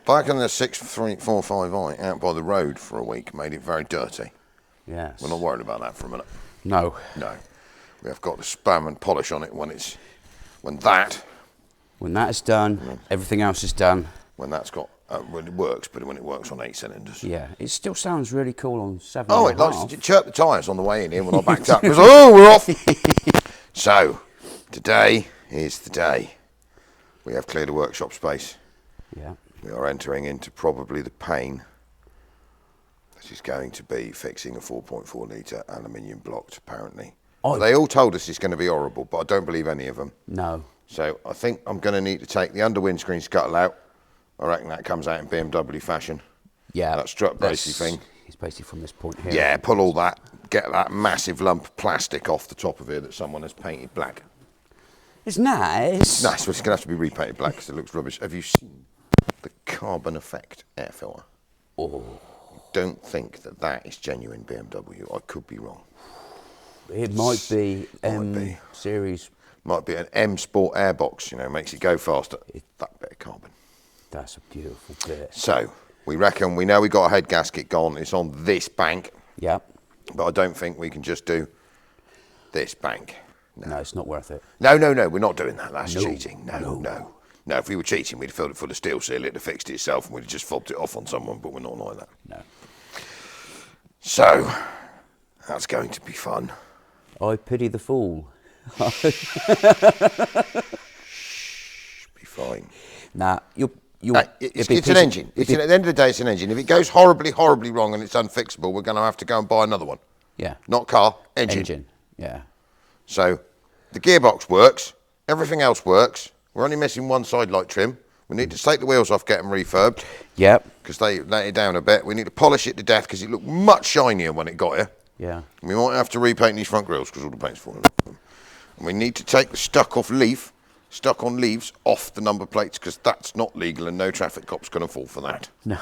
Parking the 6345i out by the road for a week made it very dirty. Yes. We're not worried about that for a minute. No. No. We have got to spam and polish on it when that is done, everything else is done. When that's got, when it works, but when it works on 8 cylinders. Yeah, it still sounds really cool on 7. Oh, it likes to chirp the tyres on the way in here when I backed up. It goes, oh, we're off. So, today is the day. We have cleared the workshop space. Yeah. We are entering into probably the pain that is going to be fixing a 4.4 litre aluminium block, apparently. They all told us it's going to be horrible, but I don't believe any of them. No. So I think I'm going to need to take the under windscreen scuttle out. I reckon that comes out in BMW fashion. Yeah. That strut bracey thing. It's basically from this point here. Yeah, pull all that, get that massive lump of plastic off the top of here that someone has painted black. It's nice. Nice, well, it's going to have to be repainted black because it looks rubbish. Have you seen the carbon effect air filter? Oh. I don't think that is genuine BMW. I could be wrong. It might be series. Might be an M Sport airbox, makes it go faster. That bit of carbon. That's a beautiful bit. So, we know we got a head gasket gone. It's on this bank. Yeah. But I don't think we can just do this bank. No, it's not worth it. No, we're not doing that. That's cheating. No. If we were cheating, we'd have filled it full of steel seal, it'd have fixed it itself, and we'd have just fobbed it off on someone, but we're not like that. No. So, that's going to be fun. I pity the fool. Be fine. Nah, it's an engine. At the end of the day, it's an engine. If it goes horribly, horribly wrong and it's unfixable, we're going to have to go and buy another one. Yeah. Not car, engine. Engine, yeah. So, the gearbox works. Everything else works. We're only missing one side light trim. We need to take the wheels off, get them refurbed. Yep. Because they let it down a bit. We need to polish it to death because it looked much shinier when it got here. Yeah. And we might have to repaint these front grills because all the paint's falling off them. And we need to take the stuck on leaves off the number plates because that's not legal and no traffic cop's going to fall for that. No.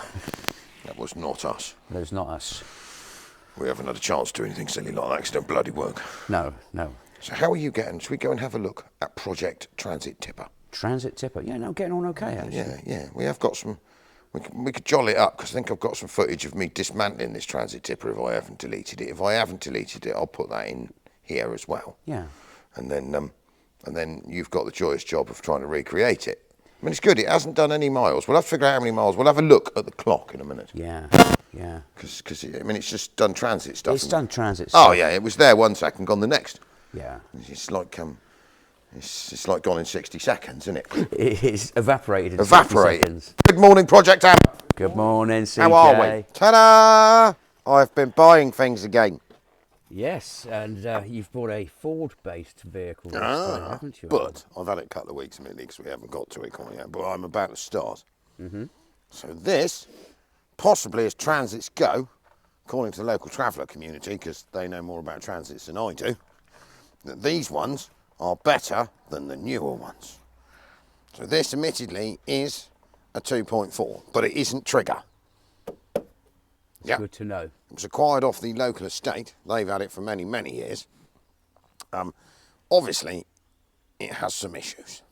That was not us. That was not us. We haven't had a chance to do anything silly like that because it don't bloody work. No. So how are you getting? Should we go and have a look at Project Transit Tipper? Transit Tipper? Yeah, no, getting on okay, actually. Yeah. We have got some... We could jolly it up because I think I've got some footage of me dismantling this Transit Tipper if I haven't deleted it. If I haven't deleted it, I'll put that in here as well. Yeah. And then you've got the joyous job of trying to recreate it. I mean, it's good. It hasn't done any miles. We'll have to figure out how many miles. We'll have a look at the clock in a minute. Yeah. Because it's just done transit stuff. It's done transit stuff. Oh, yeah. It was there 1 second, gone the next. Yeah. It's like it's like gone in 60 seconds, isn't it? It is evaporated in 60 seconds. Good morning, Project Am. Good morning, CJ. How are we? Ta-da! I've been buying things again. Yes, and you've bought a Ford-based vehicle this time, haven't you? But I've had it a couple of weeks immediately because we haven't got to it quite yet, but I'm about to start. So this, possibly as transits go, according to the local traveller community, because they know more about transits than I do, that these ones are better than the newer ones. So this, admittedly, is a 2.4, but it isn't trigger. It's good to know. It was acquired off the local estate. They've had it for many, many years. Obviously, it has some issues.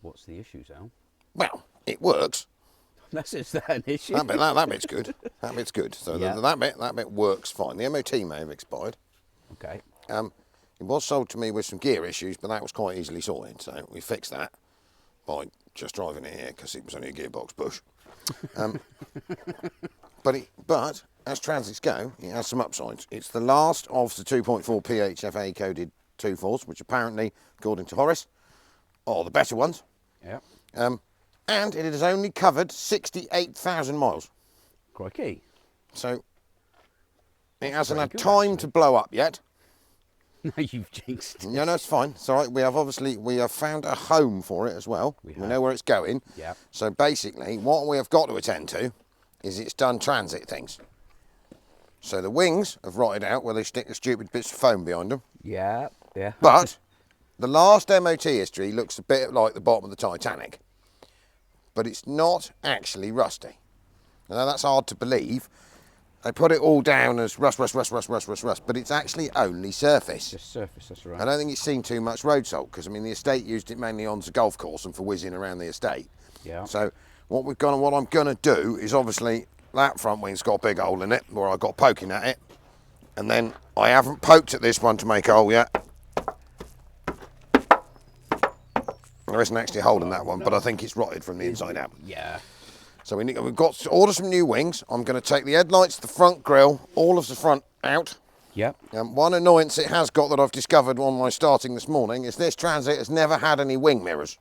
What's the issues, Al? Well, it works. Is that an issue? That bit's good. That bit's good. So Yeah. that bit works fine. The MOT may have expired. Okay. It was sold to me with some gear issues, but that was quite easily sorted. So we fixed that by just driving it here because it was only a gearbox push. But as transits go, it has some upsides. It's the last of the 2.4 PHFA coded 2.4s, which apparently, according to Horace, are the better ones. Yeah. And it has only covered 68,000 miles. Crikey. So it hasn't had time to blow up yet. No, you've jinxed it. No, it's fine. It's all right. We have found a home for it as well. We know where it's going. Yeah. So basically, what we have got to attend to is it's done transit things. So the wings have rotted out where they stick the stupid bits of foam behind them. Yeah. But the last MOT history looks a bit like the bottom of the Titanic. But it's not actually rusty. Now that's hard to believe. They put it all down as rust, but it's actually only surface. Just surface, that's right. I don't think it's seen too much road salt because, I mean, the estate used it mainly on the golf course and for whizzing around the estate. Yeah. So what I'm gonna do is obviously that front wing's got a big hole in it where I got poking at it, and then I haven't poked at this one to make a hole yet. There isn't actually a hole in that one, but I think it's rotted from the inside out. Yeah. So we've got to order some new wings. I'm going to take the headlights, the front grille, all of the front out. Yep. One annoyance it has got that I've discovered on my starting this morning is this Transit has never had any wing mirrors.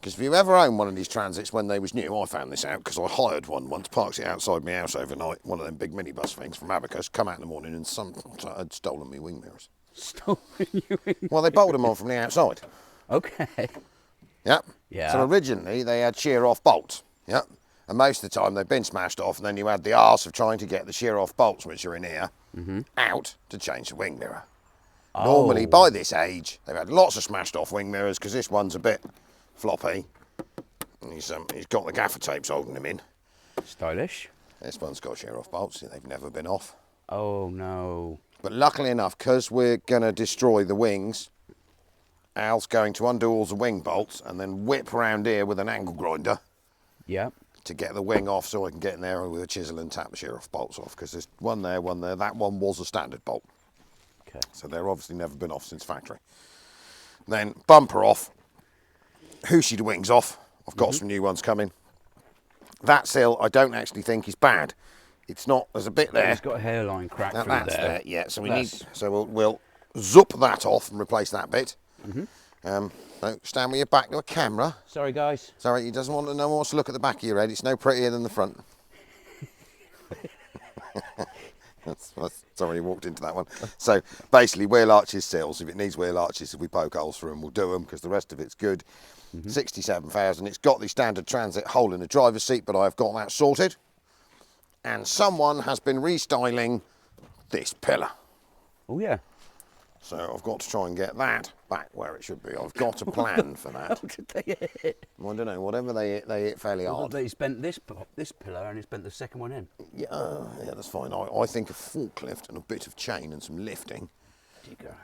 Because if you ever owned one of these Transits when they was new, I found this out because I hired one once, parked it outside my house overnight, one of them big minibus things from Abacus, come out in the morning and some had stolen me wing mirrors. Stolen your wing mirrors? Well, they bolted them on from the outside. Okay. Yep. Yeah. So originally they had shear-off bolts. Yep. And most of the time they've been smashed off, and then you had the arse of trying to get the shear-off bolts, which are in here, out to change the wing mirror. Oh. Normally, by this age, they've had lots of smashed-off wing mirrors because this one's a bit floppy, and he's got the gaffer tapes holding them in. Stylish. This one's got shear-off bolts. They've never been off. Oh no. But luckily enough, because we're going to destroy the wings, Al's going to undo all the wing bolts and then whip around here with an angle grinder. Yep. To get the wing off so I can get in there with a chisel and tap the shear-off bolts off, because there's one there. That one was a standard bolt. Okay. So they're obviously never been off since factory. Then bumper off, hooshy the wings off. I've got some new ones coming. That sill I don't actually think is bad. It's not, there's a bit there. It's got a hairline crack through That's there. there, yeah. So we'll zip that off and replace that bit. Don't stand with your back to a camera. Sorry, guys. Sorry, he doesn't want to. No one wants to look at the back of your head. It's no prettier than the front. Sorry, he walked into that one. So basically, wheel arches, sills. If it needs wheel arches, if we poke holes through them, we'll do them because the rest of it's good. 67,000. It's got the standard Transit hole in the driver's seat, but I've got that sorted. And someone has been restyling this pillar. Oh yeah. So I've got to try and get that back where it should be. I've got a plan for that. What did they hit? Well, I don't know. Whatever they hit fairly hard. They spent this pillar and he spent the second one in. Yeah, yeah, that's fine. I think a forklift and a bit of chain and some lifting. Digger.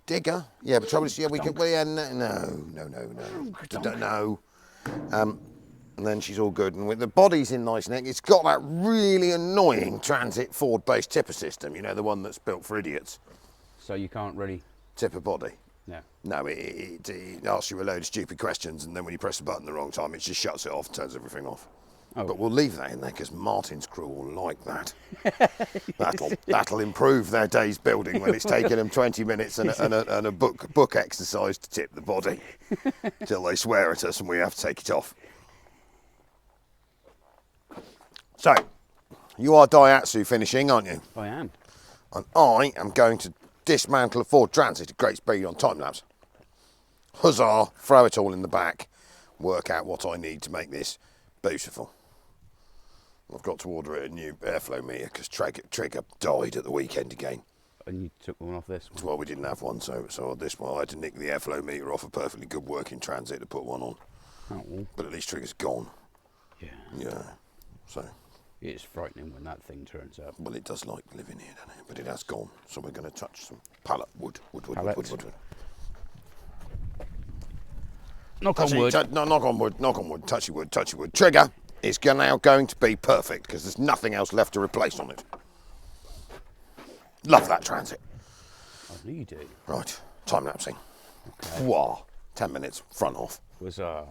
Digger? Yeah, but trouble is, yeah, we could. Well, yeah, no. And then she's all good. And with the body's in nice nick, it's got that really annoying Transit Ford-based tipper system. You know, the one that's built for idiots. So you can't really tipper body. No. No, it asks you a load of stupid questions, and then when you press the button the wrong time, it just shuts it off and turns everything off. Oh. But we'll leave that in there because Martin's crew will like that. That'll improve their day's building when it's taken them 20 minutes and a book exercise to tip the body till they swear at us and we have to take it off. So, you are Daihatsu finishing, aren't you? I am. And I am going to dismantle a Ford Transit at great speed on time lapse. Huzzah, throw it all in the back, work out what I need to make this beautiful. I've got to order a new airflow meter because Trigger died at the weekend again. And you took one off this one? Well, we didn't have one, so this one I had to nick the airflow meter off a perfectly good working Transit to put one on. Oh. But at least Trigger's gone. Yeah. Yeah, so. It's frightening when that thing turns up. Well, it does like living here, doesn't it? But it has gone, so we're going to touch some pallet wood. Wood. Knock on wood. No, knock on wood, touchy wood. Trigger is now going to be perfect because there's nothing else left to replace on it. Love that Transit. I know you do. Right, time lapsing. Okay. Wow, 10 minutes, front off. Huzzah.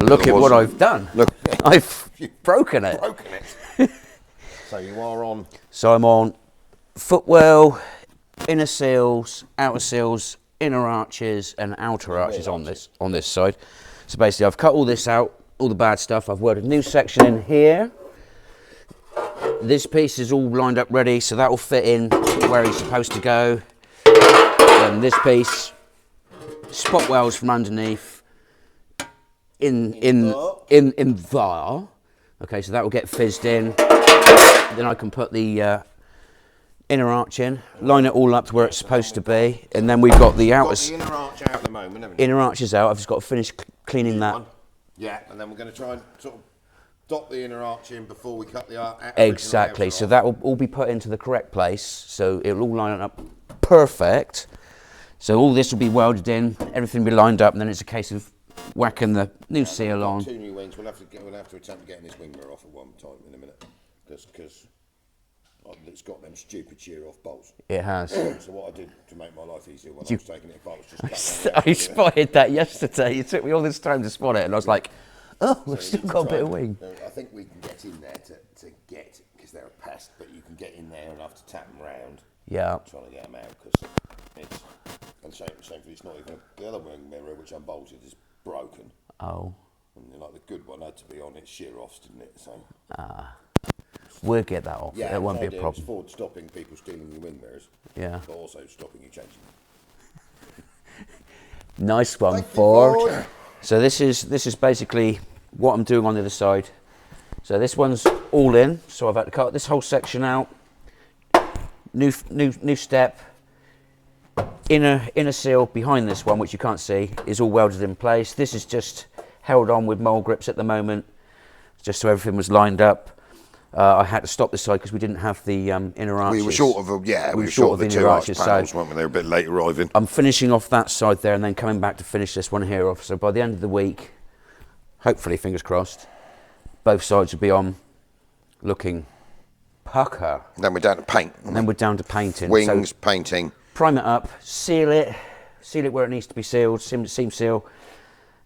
Look at what I've done. Look, I've broken it. So you are on. So I'm on footwell, inner seals, outer seals, inner arches, and outer arches on this side. So basically, I've cut all this out, all the bad stuff. I've welded a new section in here. This piece is all lined up ready, so that will fit in where he's supposed to go. And this piece, spot welds from underneath. In there. Okay, so that will get fizzed in. Then I can put the inner arch in, line it all up to where it's supposed to be, and then we've got the outer. Got the inner arch out at the moment, haven't you? Inner arch is out. I've just got to finish cleaning that. Yeah, and then we're going to try and sort of dot the inner arch in before we cut the Exactly. So that will all be put into the correct place. So it'll all line up perfect. So all this will be welded in, everything will be lined up, and then it's a case of whacking the new seal on. 2 new wings. We'll have to attempt getting this wing mirror off at one time in a minute, because it's got them stupid shear-off bolts. It has. So what I did to make my life easier when I was taking it apart was just cut I spotted that yesterday. It took me all this time to spot it, and I was like, oh, we've still got a bit of wing. I think we can get in there to get, because they're a pest, but you can get in there and have to tap them round. Yeah. Trying to get them out, because it's, and shamefully it's not even the other wing mirror which unbolted is broken. Oh. And like the good one had to be on its shear-offs, didn't it? So. We'll get that off. Yeah, it won't be a it's problem. for stopping people stealing your wing mirrors. Yeah. But also stopping you changing them. Nice one, Thank Ford. you, So this is basically what I'm doing on the other side. So this one's all in. So I've had to cut this whole section out. New step. Inner seal behind this one, which you can't see, is all welded in place. This is just held on with mole grips at the moment, just so everything was lined up. I had to stop this side because we didn't have the inner arches. We were short of we were short of the 2 arch panels, weren't we? They were a bit late arriving. I'm finishing off that side there and then coming back to finish this one here off. So by the end of the week, hopefully, fingers crossed, both sides will be on, looking pucker. Then we're down to paint. And then we're down to painting. Wings, so, painting. Prime it up, seal it where it needs to be sealed, seam seal.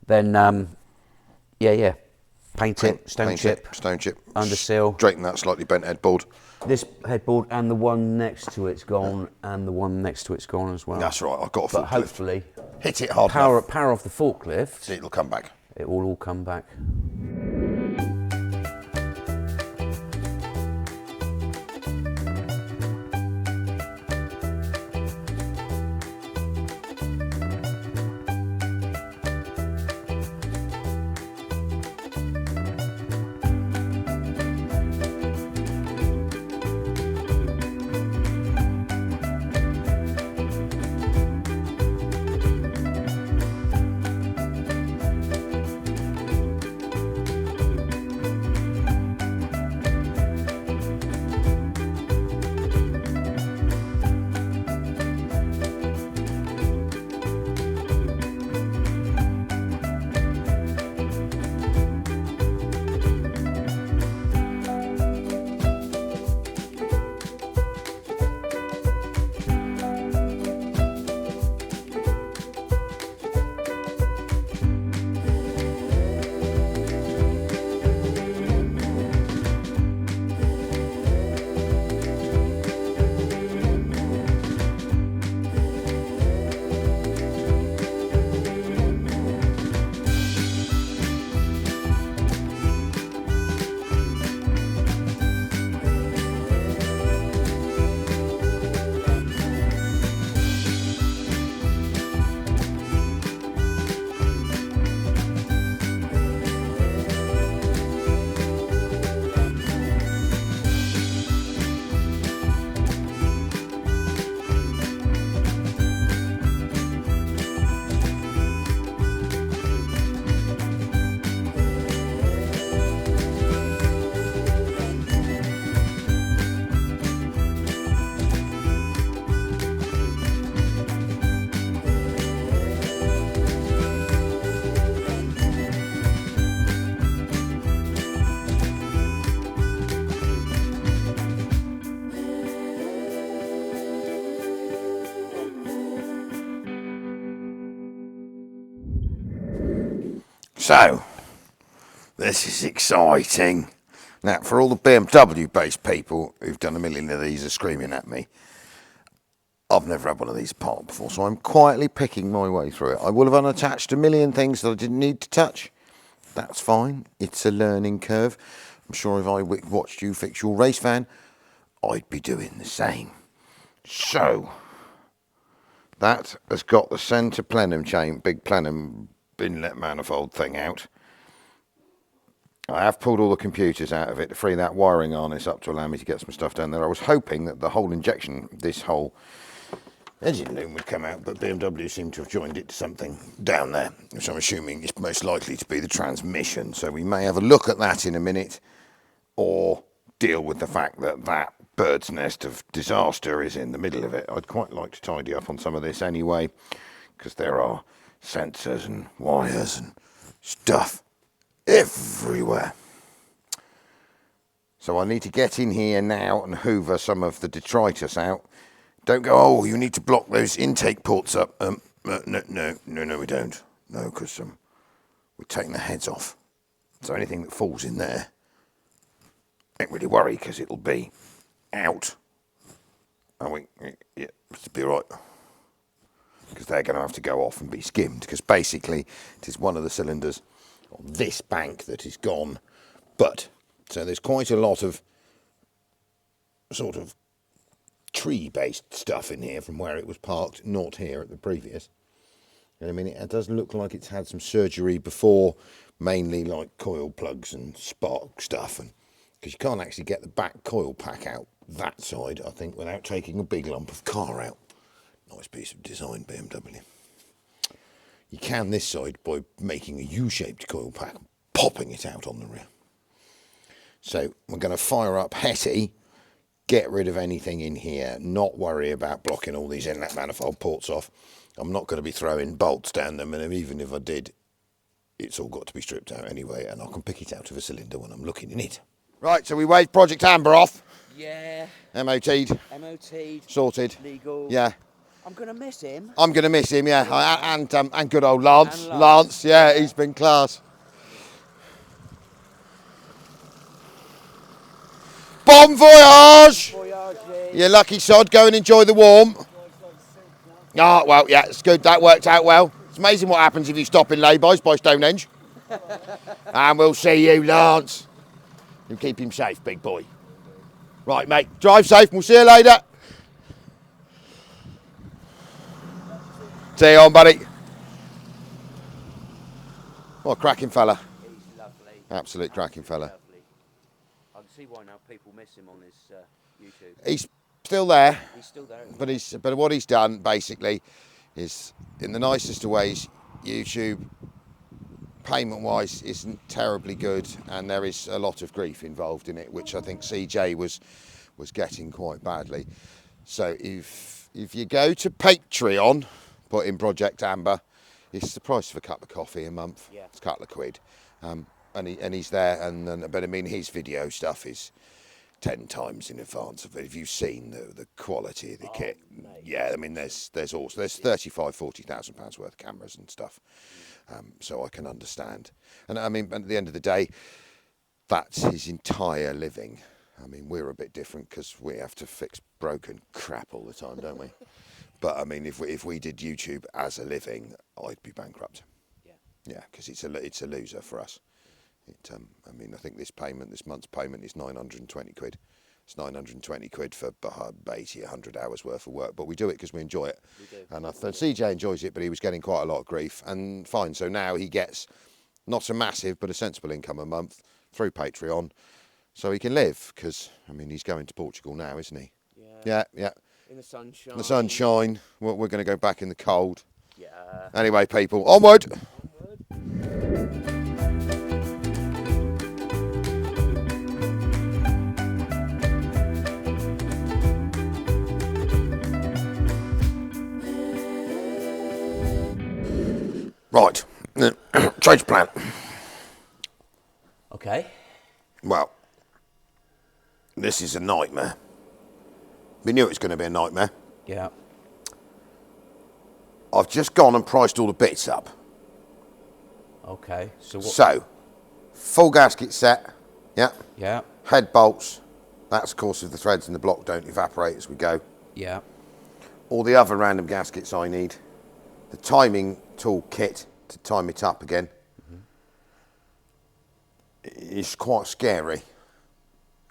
Then, paint it, stone chip, under seal. Straighten that slightly bent headboard. This headboard and the one next to it's gone, and the one next to it's gone as well. That's right. I've got a forklift. But hopefully, hit it hard. Power off the forklift. It'll come back. It will all come back. So, this is exciting. Now, for all the BMW-based people who've done a million of these are screaming at me, I've never had one of these apart before, so I'm quietly picking my way through it. I will have unattached a million things that I didn't need to touch. That's fine. It's a learning curve. I'm sure if I watched you fix your race van, I'd be doing the same. So, that has got the centre plenum chain, big plenum inlet manifold thing out. I have pulled all the computers out of it to free that wiring harness up to allow me to get some stuff down there. I was hoping that the whole injection, this whole engine loom would come out, but BMW seemed to have joined it to something down there, which I'm assuming is most likely to be the transmission. So we may have a look at that in a minute, or deal with the fact that that bird's nest of disaster is in the middle of it. I'd quite like to tidy up on some of this anyway, because there are sensors and wires and stuff everywhere. So I need to get in here now and hoover some of the detritus out. Don't go, oh, you need to block those intake ports up. No, we don't. No, because we're taking the heads off. So anything that falls in there, don't really worry, because it'll be out. And yeah, it'll be all right. Because they're going to have to go off and be skimmed, because basically it is one of the cylinders on this bank that is gone. But, so there's quite a lot of sort of tree-based stuff in here from where it was parked, not here at the previous. And I mean, it does look like it's had some surgery before, mainly like coil plugs and spark stuff, and because you can't actually get the back coil pack out that side, I think, without taking a big lump of car out. Nice piece of design, BMW. You can this side by making a U-shaped coil pack, popping it out on the rear. So we're going to fire up Hetty, get rid of anything in here, not worry about blocking all these inlet manifold ports off. I'm not going to be throwing bolts down them, and even if I did, it's all got to be stripped out anyway, and I can pick it out of a cylinder when I'm looking in it. Right, so we waved Project Amber off. Yeah. MOT'd. MOT'd. Sorted. Legal. Yeah. I'm going to miss him. I'm going to miss him, yeah. And good old Lance. And Lance, yeah, he's been class. Bon voyage! You lucky sod, go and enjoy the warm. Ah, well, yeah, it's good, that worked out well. It's amazing what happens if you stop in laybys by Stonehenge. And we'll see you, Lance. You keep him safe, big boy. Right, mate, drive safe and we'll see you later. See you on, buddy. What a cracking fella. He's lovely. Absolute cracking fella. Lovely. I can see why now people miss him on his YouTube. He's still there. He's still there. But what he's done basically is, in the nicest of ways, YouTube payment-wise isn't terribly good, and there is a lot of grief involved in it, which I think CJ was getting quite badly. So if you go to Patreon, put in Project Amber, it's the price of a cup of coffee a month. Yeah. It's a couple of quid, and he's there. But I mean, his video stuff is 10 times in advance of it. If you've seen the quality of the kit, mate. Yeah, I mean, there's 40,000 pounds worth of cameras and stuff. So I can understand. And I mean, at the end of the day, that's his entire living. I mean, we're a bit different because we have to fix broken crap all the time, don't we? But I mean, if we did YouTube as a living, I'd be bankrupt. Yeah. Yeah, because it's a loser for us. I mean, I think this month's payment is 920 quid. It's 920 quid for 80, 100 hours worth of work, but we do it because we enjoy it. We do. And I thought CJ enjoys it, but he was getting quite a lot of grief, and fine. So now he gets not a massive, but a sensible income a month through Patreon, so he can live. Because I mean, he's going to Portugal now, isn't he? Yeah. Yeah. In the sunshine. The sunshine. We're going to go back in the cold. Yeah. Anyway, people, onward. Right, change plan. Okay. Well, this is a nightmare. We knew it was going to be a nightmare. Yeah. I've just gone and priced all the bits up. Okay. So, full gasket set. Yeah. Yeah. Head bolts. That's of course if the threads in the block don't evaporate as we go. Yeah. All the other random gaskets I need. The timing tool kit to time it up again. It's quite scary.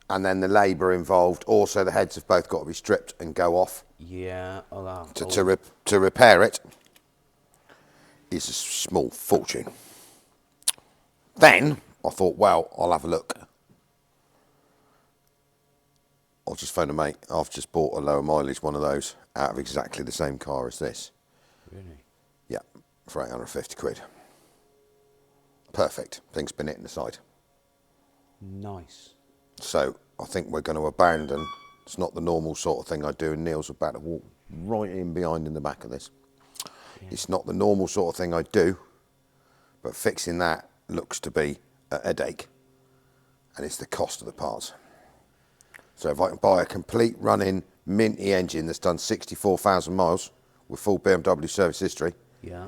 And then the labour involved. Also, the heads have both got to be stripped and go off. Yeah. To repair it is a small fortune. Then I thought, well, I'll have a look. I'll just phone a mate. I've just bought a lower mileage one of those out of exactly the same car as this. Really? Yeah, for 850 quid. Perfect. Thing spin it in the side. Nice. So I think we're going to abandon. It's not the normal sort of thing I do, and Neil's about to walk right in behind in the back of this. Yeah. It's not the normal sort of thing I do, but fixing that looks to be a headache, and it's the cost of the parts. So if I can buy a complete running minty engine that's done 64,000 miles with full BMW service history, yeah,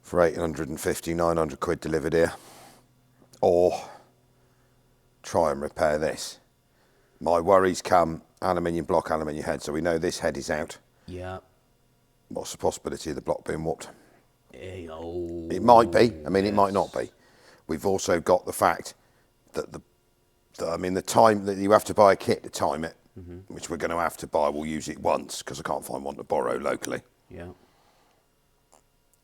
for 850, 900 quid delivered here, or try and repair this. My worries come aluminium block, aluminium head, so we know this head is out. yeah. What's the possibility of the block being warped? Oh, It might be. I mean, yes. It might not be. We've also got the fact that the time that you have to buy a kit to time it, which we're going to have to buy. We'll use it once because I can't find one to borrow locally. Yeah.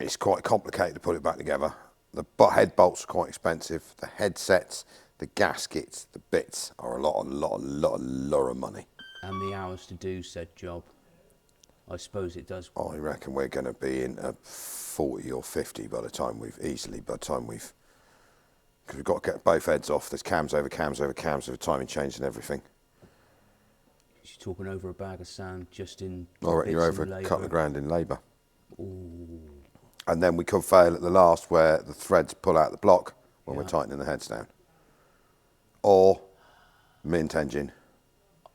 It's quite complicated to put it back together. The head bolts are quite expensive. The headsets, the gaskets, the bits are a lot of money. And the hours to do said job. I suppose it does. I reckon we're going to be in a 40 or 50 by the time we've, because we've got to get both heads off. There's cams over cams over cams over timing chains and everything. You're talking over a bag of sand just in. I reckon you're over a couple of grand in labour. Ooh. And then we could fail at the last where the threads pull out the block when we're tightening the heads down. Or mint engine.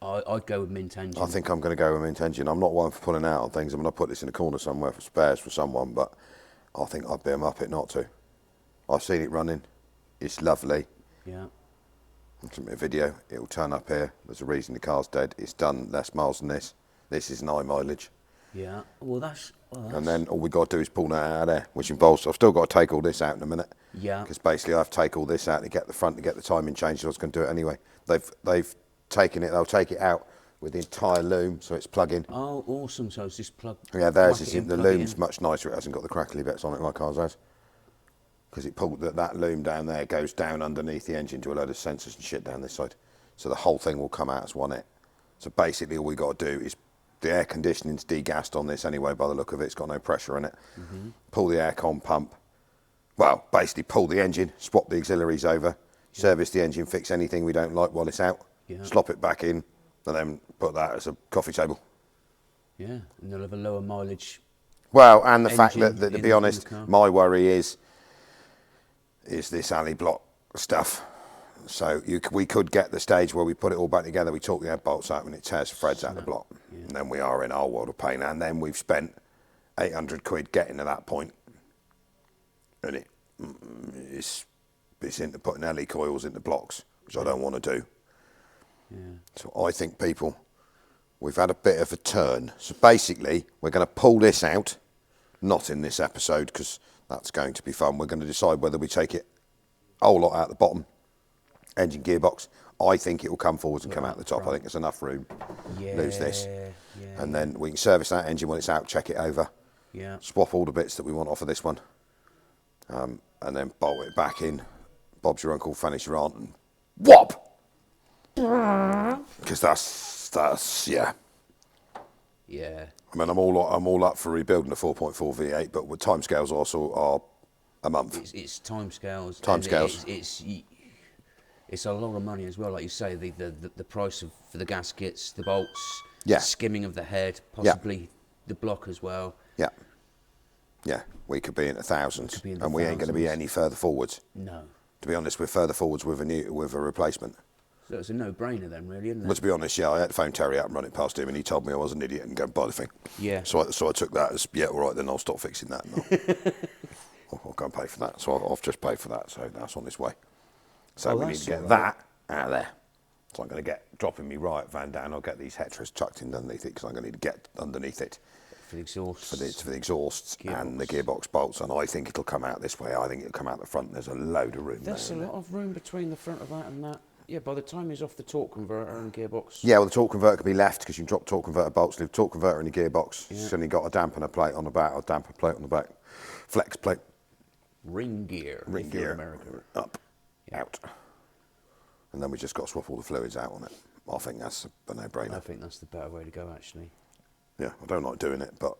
I'd go with mint engine. I think I'm going to go with mint engine. I'm not one for pulling out on things. I'm going to put this in a corner somewhere for spares for someone, but I think I'd be a muppet not to. I've seen it running. It's lovely. Yeah. Look at my video. It'll turn up here. There's a reason the car's dead. It's done less miles than this. This is an high mileage. Yeah. Well, that's. And then all we got to do is pull that out of there, which involves, I've still got to take all this out in a minute. Yeah. Because basically I have to take all this out to get the front, to get the timing changed. I was going to do it anyway. They've taken it, they'll take it out with the entire loom, so it's plug-in. Oh, awesome. So it's just plug. Yeah, theirs is, the loom's much nicer. It hasn't got the crackly bits on it like ours has. Because it pulled that loom down there, goes down underneath the engine to a load of sensors and shit down this side. So the whole thing will come out as one it. So basically all we got to do is, the air conditioning's degassed on this anyway by the look of it. It's got no pressure in it. Pull the aircon pump. Well, basically pull the engine, swap the auxiliaries over, service the engine, fix anything we don't like while it's out, slop it back in, and then put that as a coffee table. Yeah, and they'll have a lower mileage. Well, and the fact that to be honest, my worry is this alley block stuff. So we could get the stage where we put it all back together, we talk the head bolts out and it tears the threads out of the block. Yeah. And then we are in our world of pain. And then we've spent 800 quid getting to that point. And it's into putting alley coils into blocks, which I don't want to do. Yeah. So I think we've had a bit of a turn. So basically, we're going to pull this out, not in this episode, because that's going to be fun. We're going to decide whether we take it a whole lot out the bottom, engine gearbox. I think it will come forwards and come out the top. I think there's enough room. Lose this. And then we can service that engine when it's out, check it over. Yeah. Swap all the bits that we want off of this one. And then bolt it back in. Bob's your uncle, Fanny's your aunt, and whop! Because that's yeah. Yeah. I mean, I'm all up for rebuilding a 4.4 V8, but with timescales also are a month. It's timescales. Timescales. It's a lot of money as well, like you say. The price for the gaskets, the bolts, skimming of the head, possibly the block as well. Yeah. Yeah, we could be in the thousands, and we ain't going to be any further forwards. No. To be honest, we're further forwards with a replacement. So it's a no-brainer then, really, isn't it? Well, to be honest, I had to phone Terry up and run it past him, and he told me I was an idiot and go and buy the thing. Yeah. So I took that as, all right, then I'll stop fixing that. And I'll go and pay for that. So I've just paid for that, so that's on its way. So we need to get that out of there. So I'm going to get, dropping me right van down, I'll get these Hetras chucked in underneath it, because I'm going to need to get underneath it. For the exhausts. For the exhausts and the gearbox bolts, and I think it'll come out this way. I think it'll come out the front. There's a load of room there. There's a lot of room between the front of that and that. Yeah, by the time he's off the torque converter and gearbox. Yeah, well, the torque converter can be left because you can drop torque converter bolts, leave torque converter in the gearbox. Yeah. It's only got a dampener plate on the back, or damper plate on the back. Flex plate. Ring gear. Ring gear. American. Up. out. And then we just got to swap all the fluids out on it. I think that's a no-brainer. I think that's the better way to go, actually. Yeah, I don't like doing it, but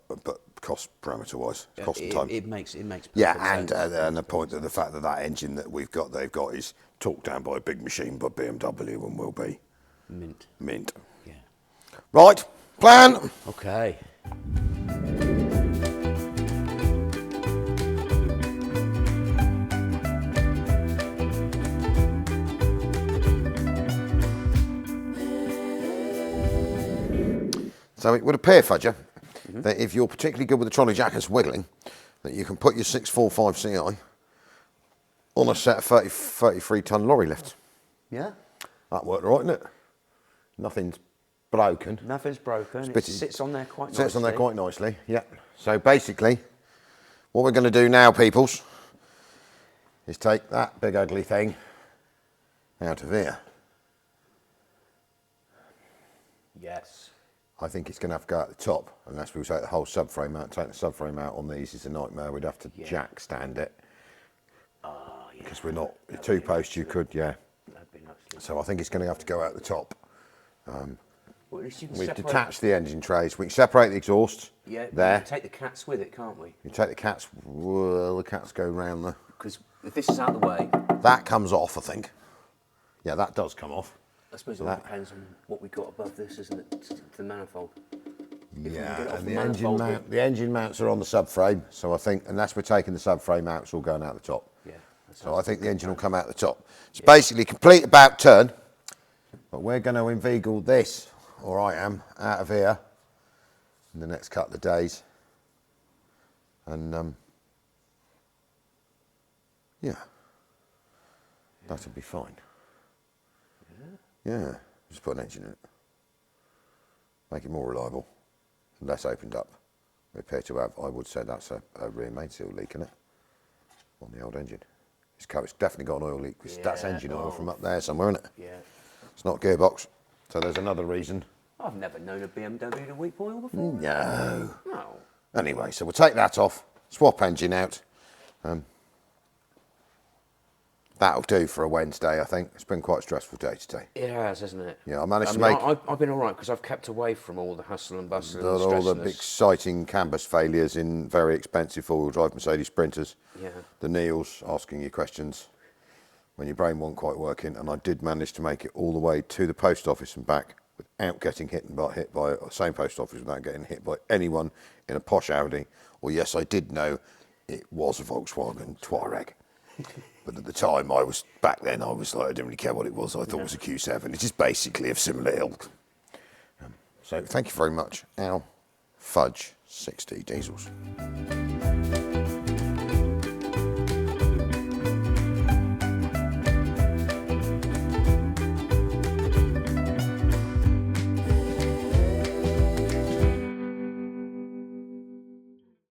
cost parameter-wise, cost and time. It makes yeah, perfect sense. and the point of the fact that engine that they've got is talked down by a big machine by BMW and will be mint. Yeah. Right, plan. Okay. So it would appear, Fudger, that if you're particularly good with the trolley jackets wiggling, that you can put your 645 CI on a set of 33 tonne lorry lift. Yeah. That worked right, didn't it? Nothing's broken. Nothing's broken. It sits on there quite nicely. Sits on there quite nicely, yeah. So basically, what we're going to do now, peoples, is take that big ugly thing out of here. Yes. I think it's going to have to go at the top, unless we take the whole subframe out. Take the subframe out on these is a nightmare. We'd have to jack stand it. Oh, yeah. Because we're not, two posts you could, yeah. That'd be nuts. So I think it's going to have to go out the top. Well, at least you can We've separate. detached the engine trays. We can separate the exhaust Yeah, there. we can take the cats with it, can't we? You take the cats, well, the cats go round the... Because if this is out of the way, That comes off, I think. Yeah, that does come off. I suppose it all depends on what we got above this, isn't it? The manifold. Yeah, and the engine mounts are on the subframe, so I think, unless we're taking the subframe out, it's all going out the top. Yeah. So I think the engine will come out the top. It's basically complete about turn, but we're going to inveigle this, or I am, out of here in the next couple of days. And yeah, that'll be fine. Yeah, just put an engine in it. Make it more reliable, less opened up. We appear to have, I would say that's a rear main seal leak in it, on the old engine. It's definitely got an oil leak. That's engine oil from up there somewhere, isn't it? Yeah. It's not gearbox, so there's another reason. I've never known a BMW to weep oil before. No. No. Anyway, so we'll take that off, swap engine out. That'll do for a Wednesday, I think. It's been quite a stressful day today. It has, hasn't it? Yeah, I managed to make... I've been all right because I've kept away from all the hustle and bustle and all the stressiness. exciting canvas failures in very expensive four-wheel drive Mercedes Sprinters. Yeah. The Neils asking you questions when your brain wasn't quite working, and I did manage to make it all the way to the post office and back without getting hit by the same post office, without getting hit by anyone in a posh Audi. Or yes, I did know it was a Volkswagen Touareg. But at the time, I was like, I didn't really care what it was. I thought it was a Q7. It's just basically of similar ilk. So thank you very much, Al Fudge 60 Diesels.